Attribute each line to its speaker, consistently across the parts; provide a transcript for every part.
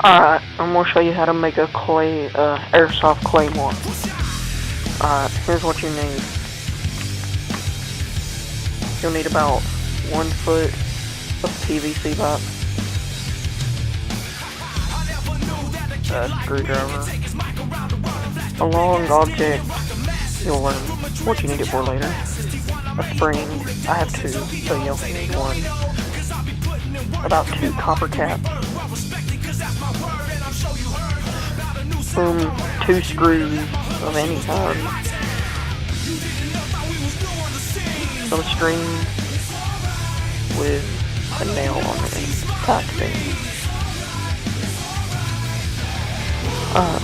Speaker 1: Alright, I'm gonna show you how to make a airsoft claymore. Alright, here's what you need. You'll need about 1 foot of PVC pipe, a screwdriver, a long object, you'll learn what you need it for later, a spring, I have 2, so you'll need 1, about 2 copper caps, 2 screws of any kind, some string with a nail on it, tack thing.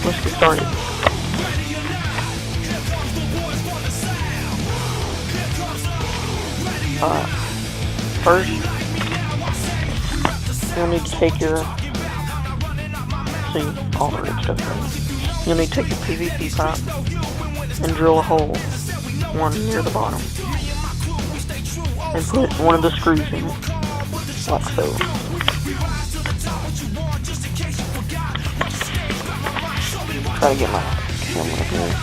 Speaker 1: Let's get started. First, you'll need to take your, all the red stuff. You'll need to take your PVC pipe and drill a hole, one near the bottom, and put one of the screws in it, like so. Try to get my camera here.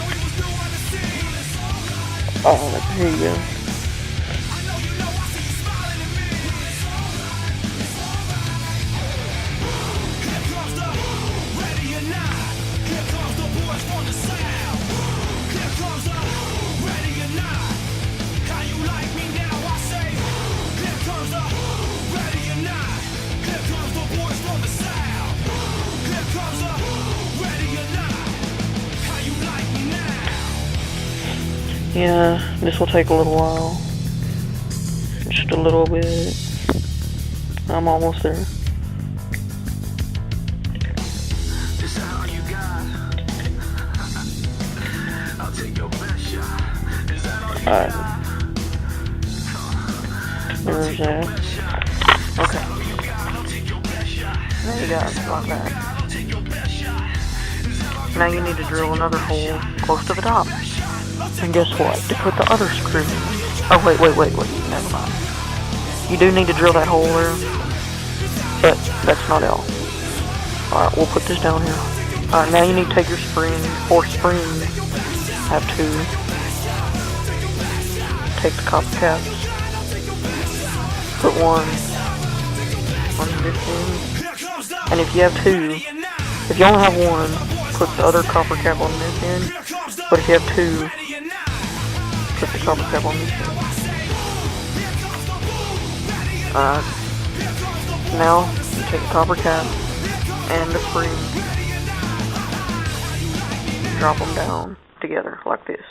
Speaker 1: Oh, here you go. Yeah, this will take a little while. Just a little bit. I'm almost there. Alright. There's that. Okay. There you go, like that. Now you need to drill another hole close to the top. And guess what? To put the other screw in. Oh, wait, never mind. You do need to drill that hole there, but that's not all. Alright, we'll put this down here. Alright, now you need to take your spring, or springs, have 2. Take the copper caps, put one on this end, and if you have 2, if you only have 1, put the other copper cap on this end, but if you have 2, put the copper cap on this end. Now you take the copper cap and the spring, drop them down together like this,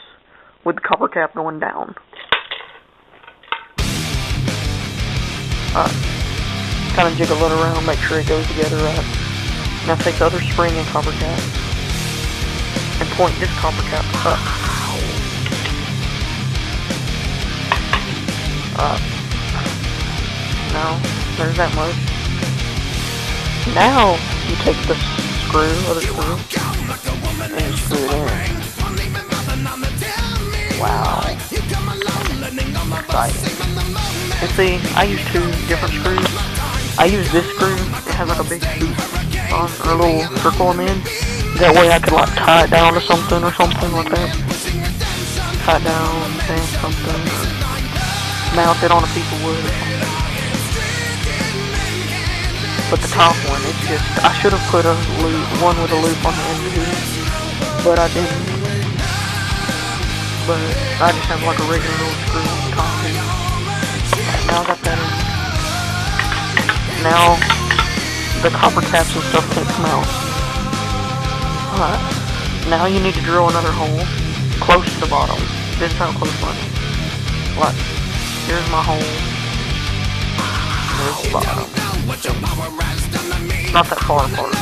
Speaker 1: with the copper cap going down. Kind of jiggle it around, make sure it goes together right. Now take the other spring and copper cap and point this copper cap up. Now, there's that much. Now, you take the other screw, and you screw it in. Wow. Exciting. And see, I use 2 different screws. I use this screw, it has like a big hoop on, or a little circle on the end. That way I could like tie it down to something or something like that. Tie it down, say something, or mount it on a piece of wood or something. But the top one, it's just, I should have put a loop, one with a loop on the end of it, but I didn't. But I just have like a regular little screw on the top here. Now I got that in. Now, the copper caps and stuff can come out. Alright, now you need to drill another hole close to the bottom. This is how close mine is. Like, here's my hole. There's the bottom. Not that far apart.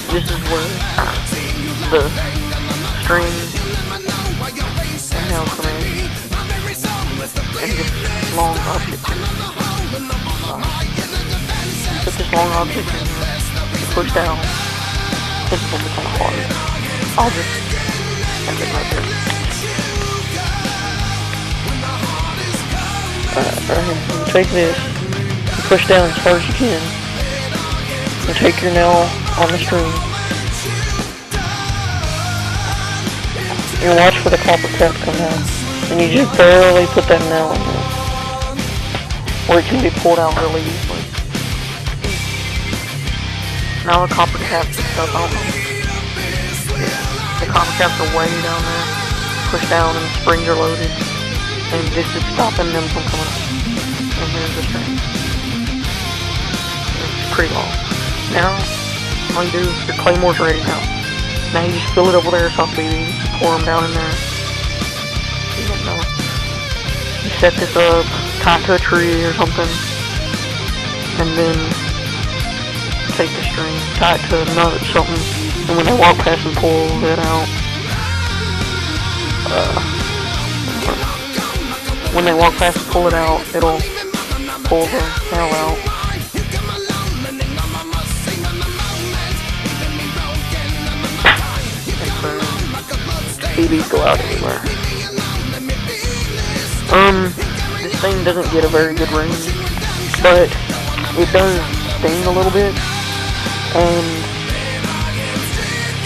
Speaker 1: This is where the string and nail come in, and this long object. Put this long object in, you push down, this will become hard. I'll just end it right there. Right here, take this, push down as far as you can, and take your nail on the string, and watch for the copper cap to come out, and you just barely put that nail in there, where it can be pulled out really easily. Now the copper caps and stuff, I don't know. The copper caps are way down there, push down, and the springs are loaded, and this is stopping them from coming up. And here's the string. It's pretty long. Now, all you do is your claymore's ready now. Now you just fill it up with airsoft BBs, pour them down in there. You don't know. You set this up, tie it to a tree or something, and then take the string, tie it to a nut or something, and when they walk past and pull it out, when they walk past and pull it out, it'll pull the nail out. BBs go out everywhere. This thing doesn't get a very good ring, but it does sting a little bit, and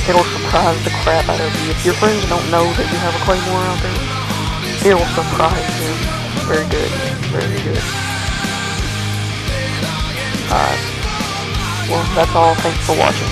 Speaker 1: it'll surprise the crap out of you. If your friends don't know that you have a claymore out there, it'll surprise them. Very good. Very good. Alright. Well, that's all. Thanks for watching.